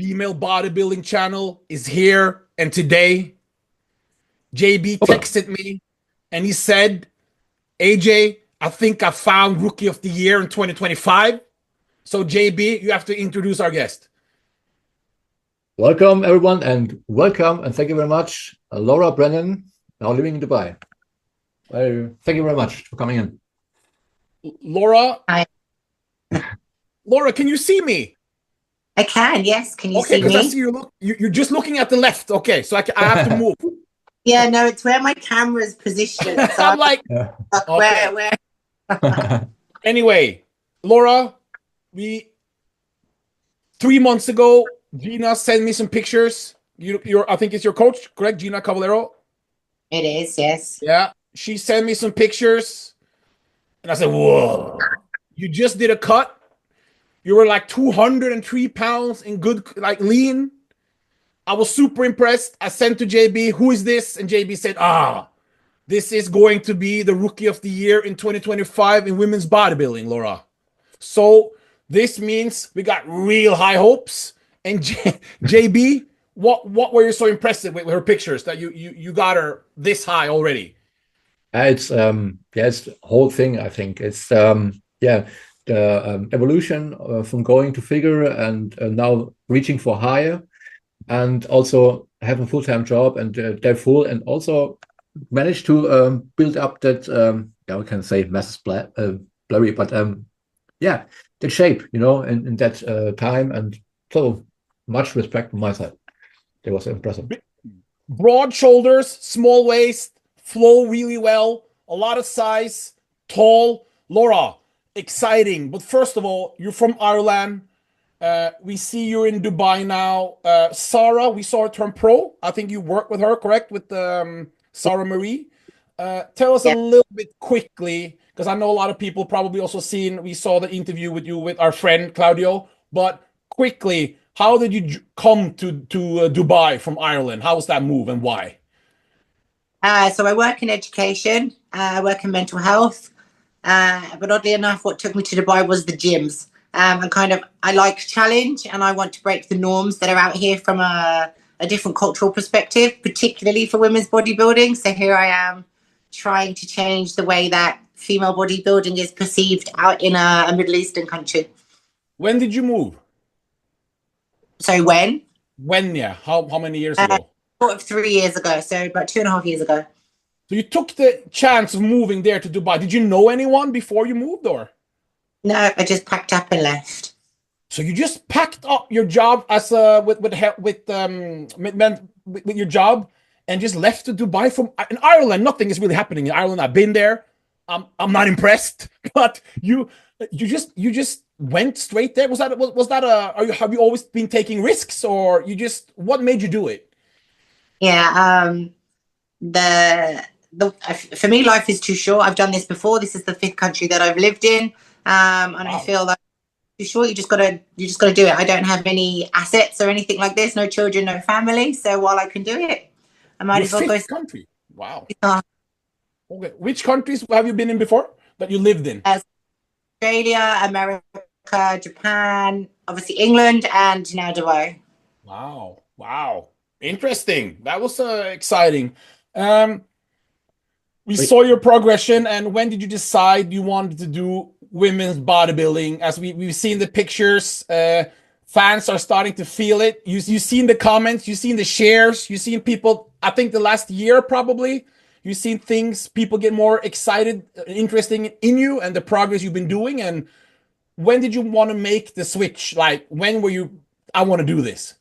female bodybuilding channel is here. And today, JB texted me and he said, AJ, I think I found Rookie of the Year in 2025. So, JB, you have to introduce our guest. Welcome, everyone, and welcome, and thank you very much, Laura Brennan, now living in Dubai. Thank you very much for coming in. Laura. Hi. Laura, can you see me? I can, yes. Can you okay, see me? Okay, because I see you're just looking at the left. Okay, so I have to move. Yeah, no, it's where my camera's positioned. So I'm like, okay. where? Anyway, Laura, 3 months ago, Gina sent me some pictures. I think it's your coach, correct? Gina Caballero? It is, yes. Yeah, she sent me some pictures. And I said, whoa, you just did a cut. You were like 203 pounds in good, like lean. I was super impressed. I sent to JB, who is this? And JB said, this is going to be the Rookie of the Year in 2025 in women's bodybuilding, Laura. So this means we got real high hopes. And JB, what were you so impressed with her pictures that you got her this high already? It's the whole thing. I think it's the evolution from going to figure and now reaching for higher, and also have a full-time job and they're full, and also managed to build up that we can say mass blurry, but the shape, in that time, and so much respect from my side. It was impressive. Broad shoulders, small waist, flow really well, a lot of size, tall. Laura, exciting. But first of all, you're from Ireland. We see you're in Dubai now. Sarah, we saw her turn pro. I think you worked with her, correct? With Sarah Marie. Tell us a little bit quickly, because I know a lot of people probably also we saw the interview with you with our friend Claudio, but quickly, how did you come to Dubai from Ireland? How was that move and why? So I work in education, I work in mental health, but oddly enough, what took me to Dubai was the gyms. And I like challenge, and I want to break the norms that are out here from a different cultural perspective, particularly for women's bodybuilding. So here I am trying to change the way that female bodybuilding is perceived out in a Middle Eastern country. When did you move? So when? When, yeah. How many years ago? Sort of 3 years ago, so about 2.5 years ago. So you took the chance of moving there to Dubai. Did you know anyone before you moved, or? No, I just packed up and left. So you just packed up your job as with your job and just left to Dubai from in Ireland. Nothing is really happening in Ireland. I've been there. I'm not impressed. But you just went straight there. Have you always been taking risks, or what made you do it? Yeah, for me, life is too short. I've done this before. This is the 5th country that I've lived in, and wow. I feel like too short. You just gotta do it. I don't have any assets or anything like this. No children, no family. So while I can do it, I might as well go. Country. Wow. Okay. Which countries have you been in before that you lived in? Australia, America, Japan, obviously England, and now Dubai. Wow. Interesting. That was exciting. We saw your progression, and when did you decide you wanted to do women's bodybuilding? As we've seen the pictures, fans are starting to feel it. You've seen the comments, you've seen the shares, you've seen people, I think the last year probably, you've seen people get more excited, interesting in you and the progress you've been doing. And when did you want to make the switch? Like, when were you, I want to do this?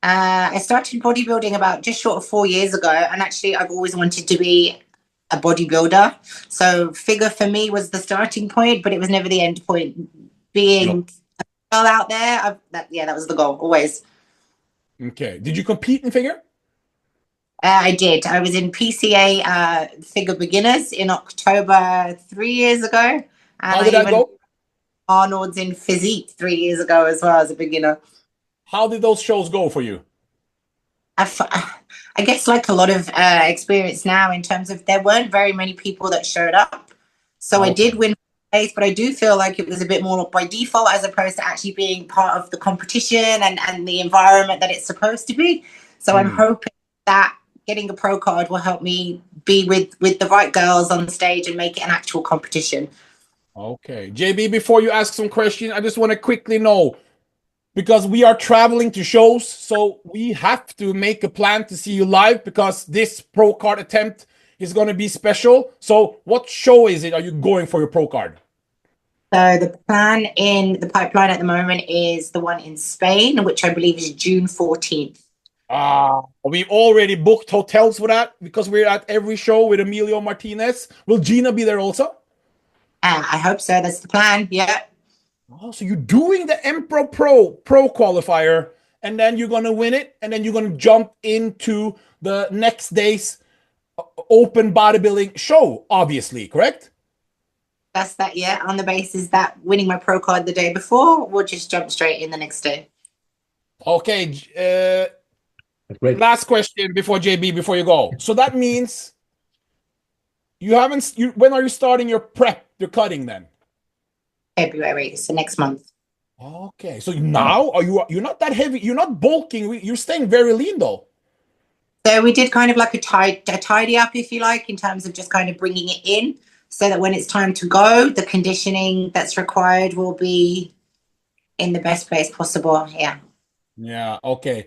I started bodybuilding about just short of 4 years ago, and actually I've always wanted to be a bodybuilder. So figure for me was the starting point, but it was never the end point. Being a girl out there, that was the goal, always. Okay. Did you compete in figure? I did. I was in PCA figure beginners in October 3 years ago. And how did that go? Arnold's in physique 3 years ago as well as a beginner. How did those shows go for you? I guess like a lot of experience now, in terms of there weren't very many people that showed up. So I did win place, but I do feel like it was a bit more by default as opposed to actually being part of the competition and the environment that it's supposed to be. So I'm hoping that getting a pro card will help me be with the right girls on stage and make it an actual competition. Okay. JB, before you ask some questions, I just want to quickly know, because we are traveling to shows, so we have to make a plan to see you live because this pro card attempt is going to be special. So what show is it? Are you going for your pro card? So the plan in the pipeline at the moment is the one in Spain, which I believe is June 14th. We've already booked hotels for that because we're at every show with Emilio Martinez. Will Gina be there also? I hope so. That's the plan. Yeah. Oh, so you're doing the Emperor Pro qualifier, and then you're gonna win it, and then you're gonna jump into the next day's open bodybuilding show, obviously, correct? That's that, yeah. On the basis that winning my pro card the day before, we'll just jump straight in the next day. Okay. Great. Last question before JB, before you go. So that means you haven't. When are you starting your prep? Your cutting then? February, so next month. Okay. So now you're not that heavy. You're not bulking. You're staying very lean though. So we did kind of like a tidy up, if you like, in terms of just kind of bringing it in, so that when it's time to go, the conditioning that's required will be in the best place possible. Yeah. Yeah, okay.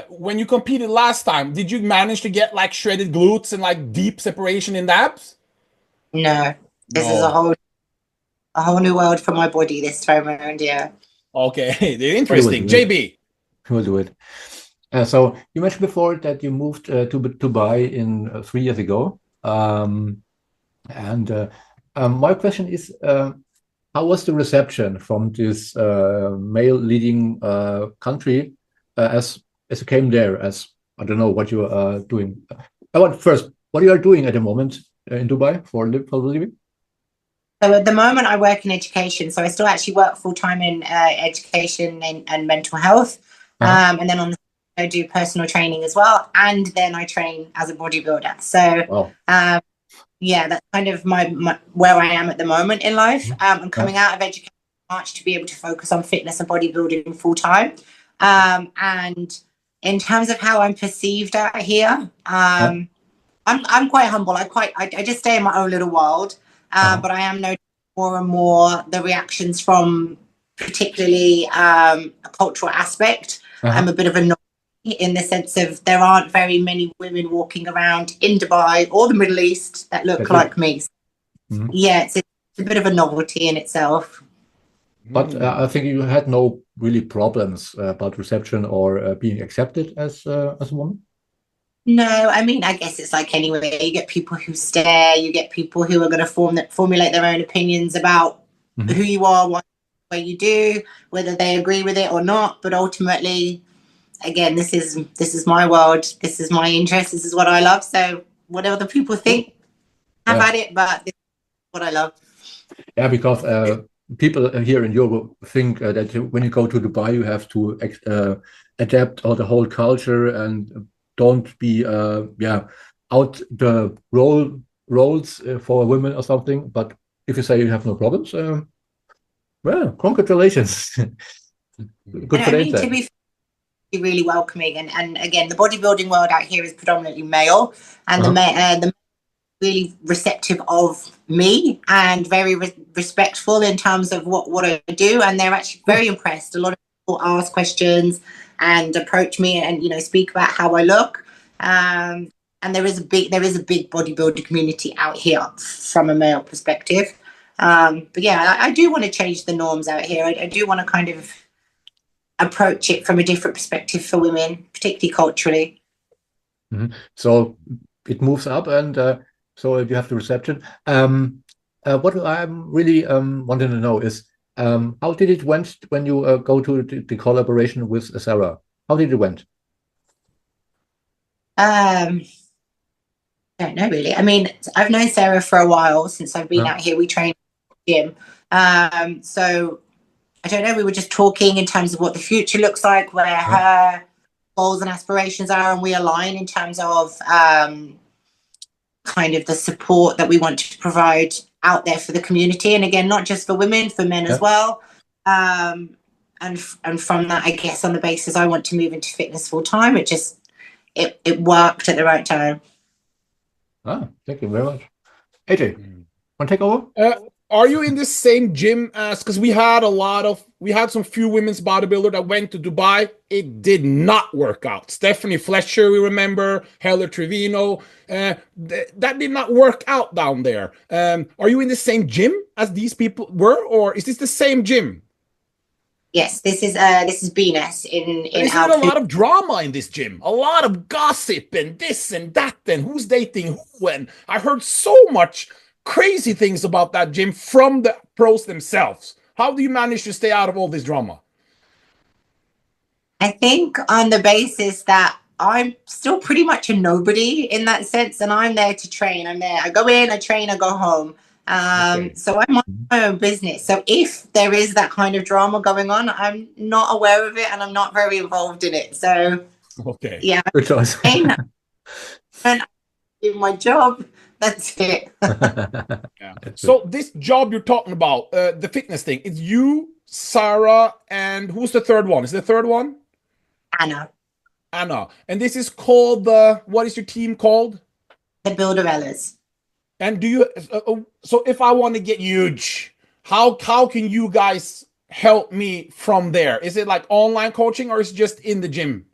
When you competed last time, did you manage to get like shredded glutes and like deep separation in the abs? No, this is a whole new world for my body this time around. Yeah. Okay, they're interesting. JB. We'll do it. So you mentioned before that you moved to Dubai in 3 years ago. My question is, how was the reception from this male-leading country as you came there? As I don't know what you are doing. I want first what you are doing at the moment in Dubai for living. So at the moment, I work in education. So I still actually work full time in education and mental health, and then on the I do personal training as well, and then I train as a bodybuilder. So. Yeah, that's kind of my where I am at the moment in life. I'm coming out of education in March to be able to focus on fitness and bodybuilding full time. And in terms of how I'm perceived out here, I'm quite humble. I just stay in my own little world. But I am noticing more and more the reactions from particularly a cultural aspect. I'm a bit of a in the sense of there aren't very many women walking around in Dubai or the Middle East that look like me. Yeah, it's a bit of a novelty in itself. But I think you had no really problems about reception or being accepted as a woman. No, I mean, I guess it's like anywhere. You get people who stare. You get people who are going to formulate their own opinions about who you are, what you do, whether they agree with it or not. But ultimately, again, this is my world. This is my interest. This is what I love. So whatever the people think, have at it. But this is what I love. Yeah, because people here in Europe think that when you go to Dubai, you have to adapt all the whole culture and don't be out the roles for women or something. But if you say you have no problems, well, congratulations. Good for the to be really welcoming, and again, the bodybuilding world out here is predominantly male, and the really receptive of me and very respectful in terms of what I do, and they're actually very impressed. A lot of people ask questions and approach me and speak about how I look, and there is a big bodybuilder community out here from a male perspective. But yeah, I do want to change the norms out here. I do want to kind of approach it from a different perspective for women, particularly culturally. So it moves up, and so you have the reception. What I'm really wanting to know is how did it went when you go to the collaboration with Sarah? How did it went? I don't know really. I mean, I've known Sarah for a while since I've been out here. We train in the gym. So I don't know. We were just talking in terms of what the future looks like, where her goals and aspirations are, and we align in terms of kind of the support that we want to provide out there for the community. And again, not just for women, for men as well. And from that, I guess on the basis I want to move into fitness full time, it worked at the right time. Ah, thank you very much. AJ, want to take over? Are you in the same gym as, because we had some few women's bodybuilder that went to Dubai. It did not work out. Stephanie Fletcher, we remember, Heather Trevino, that did not work out down there. Are you in the same gym as these people were, or is this the same gym? Yes, this is Venus in Isn't there a lot of drama in this gym? A lot of gossip and this and that and who's dating who, and I heard so much crazy things about that gym from the pros themselves. How do you manage to stay out of all this drama? I think on the basis that I'm still pretty much a nobody in that sense, and I'm there to train. I'm there. I go in, I train, I go home. So I'm on my own business. So if there is that kind of drama going on, I'm not aware of it and I'm not very involved in it. So yeah, good choice. And I do my job. That's it. Yeah. So this job you're talking about, the fitness thing, it's you, Sarah, and who's the third one? Is the third one? Anna. And this is called what is your team called? The Builderellas. And do you so if I want to get huge, how can you guys help me from there? Is it like online coaching or is it just in the gym?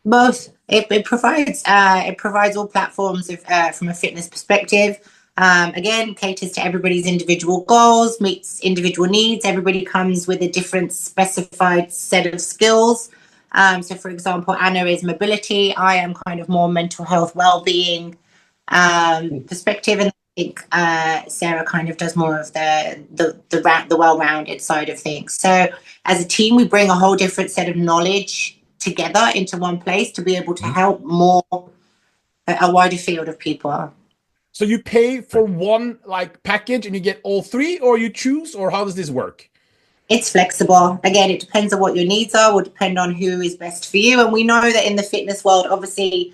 Both. It provides all platforms from a fitness perspective. Again, caters to everybody's individual goals, meets individual needs. Everybody comes with a different specified set of skills. So, for example, Anna is mobility. I am kind of more mental health, well-being perspective, and I think Sarah kind of does more of the well-rounded side of things. So, as a team, we bring a whole different set of knowledge together into one place to be able to help a wider field of people. So you pay for one like package and you get all three, or you choose, or how does this work? It's flexible. Again, it depends on what your needs are, will depend on who is best for you. And we know that in the fitness world, obviously,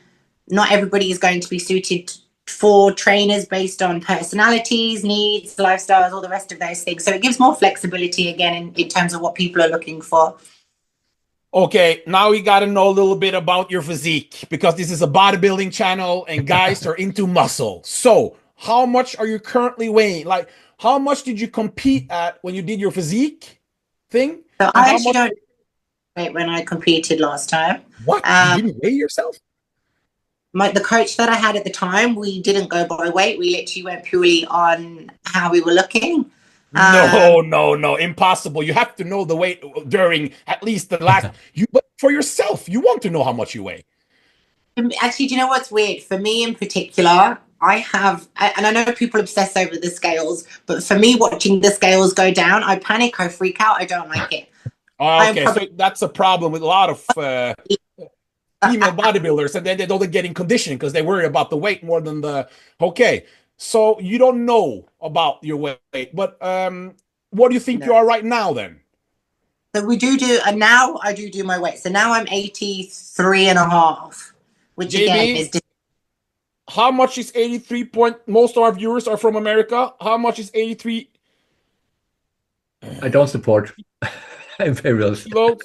not everybody is going to be suited for trainers based on personalities, needs, lifestyles, all the rest of those things. So it gives more flexibility again in terms of what people are looking for. Okay, now we got to know a little bit about your physique, because this is a bodybuilding channel and guys are into muscle. So how much are you currently weighing? Like, how much did you compete at when you did your physique thing? So I actually don't weight when I competed last time. What? You didn't weigh yourself? The coach that I had at the time, we didn't go by weight. We literally went purely on how we were looking. No, impossible. You have to know the weight during at least the last. But for yourself, you want to know how much you weigh. Actually, do you know what's weird? For me in particular, I have, and I know people obsess over the scales, but for me, watching the scales go down, I panic, I freak out, I don't like it. Okay, so that's a problem with a lot of female bodybuilders, and then they don't get in conditioning because they worry about the weight more than the. Okay. So you don't know about your weight, but what do you think you are right now then? So and now I do my weight. So now I'm 83.5, which JB, again is. How much is 83 point? Most of our viewers are from America. How much is 83? I don't support imperials. So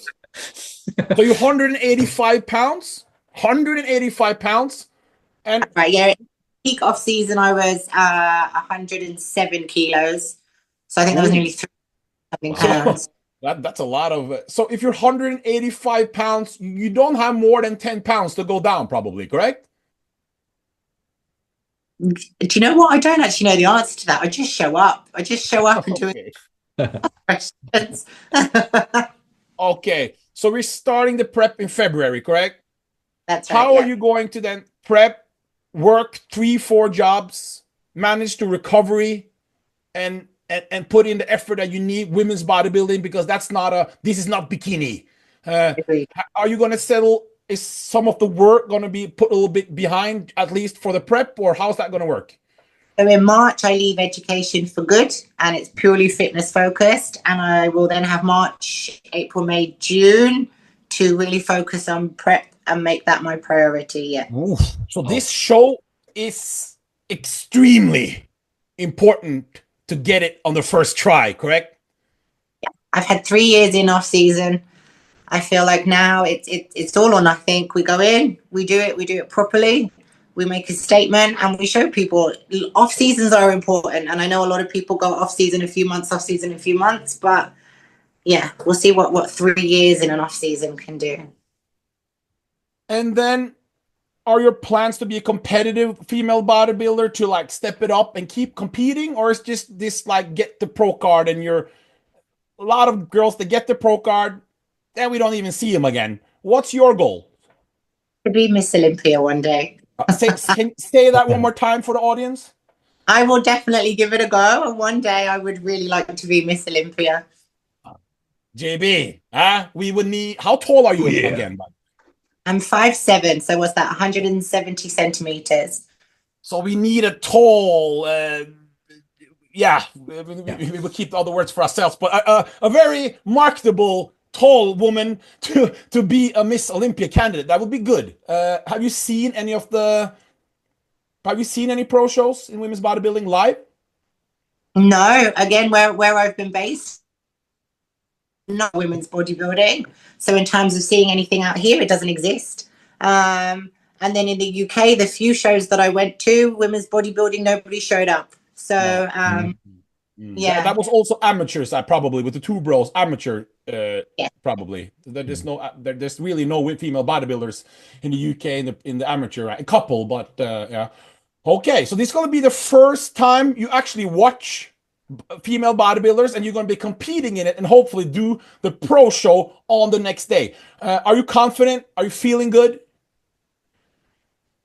you're 185 pounds? 185 pounds? And right, yeah. Peak off season, I was 107 kilos. So I think that was nearly 3 pounds. That's a lot of. So if you're 185 pounds, you don't have more than 10 pounds to go down, probably, correct? Do you know what? I don't actually know the answer to that. I just show up. And do questions. Okay. So we're starting the prep in February, correct? That's right. How are you going to then prep? Work 3-4 jobs, manage to recovery, and put in the effort that you need women's bodybuilding, because this is not bikini. Are you going to settle? Is some of the work going to be put a little bit behind, at least for the prep, or how's that going to work? So in March, I leave education for good, and it's purely fitness focused. And I will then have March, April, May, June to really focus on prep and make that my priority. Yeah. So this show is extremely important to get it on the first try, correct? Yeah. I've had 3 years in off season. I feel like now it's all or nothing. We go in, we do it properly. We make a statement and we show people off seasons are important. And I know a lot of people go off season a few months, off season a few months, but yeah, we'll see what 3 years in an off season can do. And then, are your plans to be a competitive female bodybuilder, to like step it up and keep competing, or is just this like get the pro card and you're a lot of girls that get the pro card, then we don't even see them again? What's your goal? To be Miss Olympia one day. Can you say that one more time for the audience? I will definitely give it a go. And one day I would really like to be Miss Olympia. JB, we would need, how tall are you again? I'm 5'7", so what's that, 170 centimeters. So we need a tall, we will keep all the words for ourselves, but a very marketable, tall woman to be a Miss Olympia candidate. That would be good. Have you seen any pro shows in women's bodybuilding live? No, again, where I've been based, not women's bodybuilding. So in terms of seeing anything out here, it doesn't exist. And then in the UK, the few shows that I went to, women's bodybuilding, nobody showed up. So yeah, that was also amateurs. Probably with the two bros, amateur. Probably there's really no female bodybuilders in the UK in the amateur, right? A couple, but yeah. Okay, so this is going to be the first time you actually watch female bodybuilders, and you're going to be competing in it, and hopefully do the pro show on the next day. Are you confident? Are you feeling good?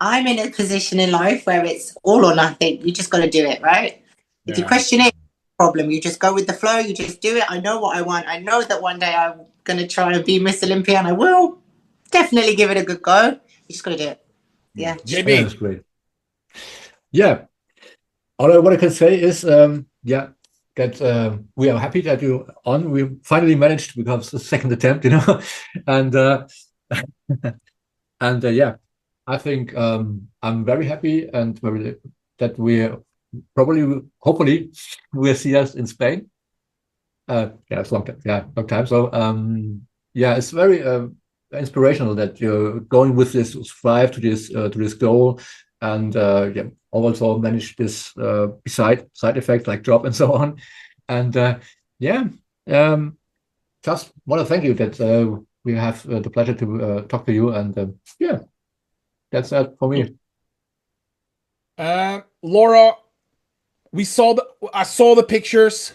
I'm in a position in life where it's all or nothing. You just got to do it, right? If you question it, problem. You just go with the flow. You just do it. I know what I want. I know that one day I'm going to try and be Miss Olympia, and I will definitely give it a good go. You just got to do it. Yeah. JB. Yeah, that's great. Yeah. All what I can say is, that we are happy that you're on. We finally managed, because the second attempt, and yeah, I think I'm very happy and very that we hopefully we'll see us in Spain. It's long time. Yeah, long time. So yeah, it's very inspirational that you're going with this strive to this goal, and also manage this side effects like job and so on. And just want to thank you that we have the pleasure to talk to you. And that's that for me. Laura, I saw the pictures.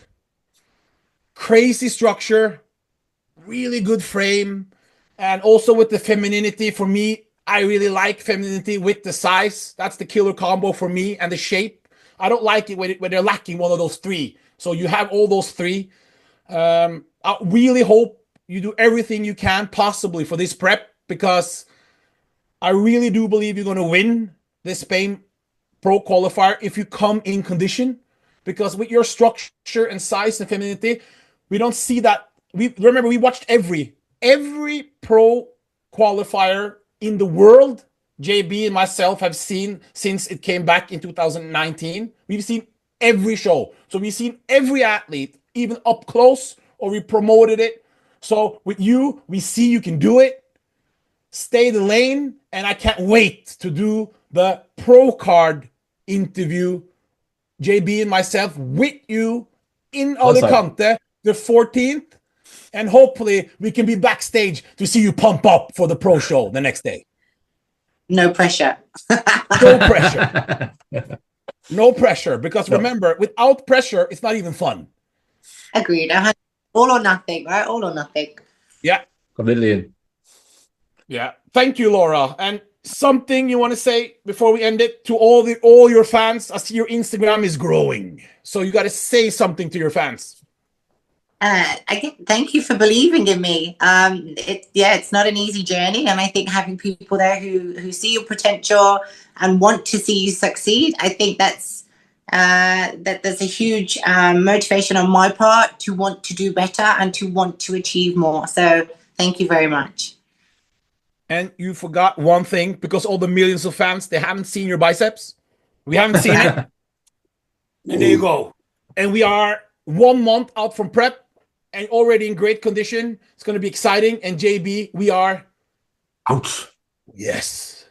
Crazy structure, really good frame, and also with the femininity. For me, I really like femininity with the size. That's the killer combo for me, and the shape. I don't like it when they're lacking one of those three. So you have all those three. I really hope you do everything you can possibly for this prep, because I really do believe you're going to win this Spain Pro qualifier if you come in condition, because with your structure and size and femininity, we don't see that. We watched every pro qualifier in the world. JB and myself have seen since it came back in 2019. We've seen every show. So we've seen every athlete, even up close, or we promoted it. So with you, we see you can do it. Stay the lane, and I can't wait to do the pro card interview, JB and myself, with you in Alicante the 14th, and hopefully we can be backstage to see you pump up for the pro show the next day. No pressure. No pressure. No pressure, because remember, without pressure, it's not even fun. Agreed. All or nothing, right? All or nothing. Yeah. Completely. Yeah. Thank you, Laura. And something you want to say before we end it to all your fans? I see your Instagram is growing, so you got to say something to your fans. Thank you for believing in me. It's not an easy journey, and I think having people there who see your potential and want to see you succeed, I think that's there's a huge motivation on my part to want to do better and to want to achieve more. So thank you very much. And you forgot one thing, because all the millions of fans, they haven't seen your biceps. We haven't seen it. And there you go. and we are 1 month out from prep and already in great condition. It's going to be exciting. And JB, we are out. Yes.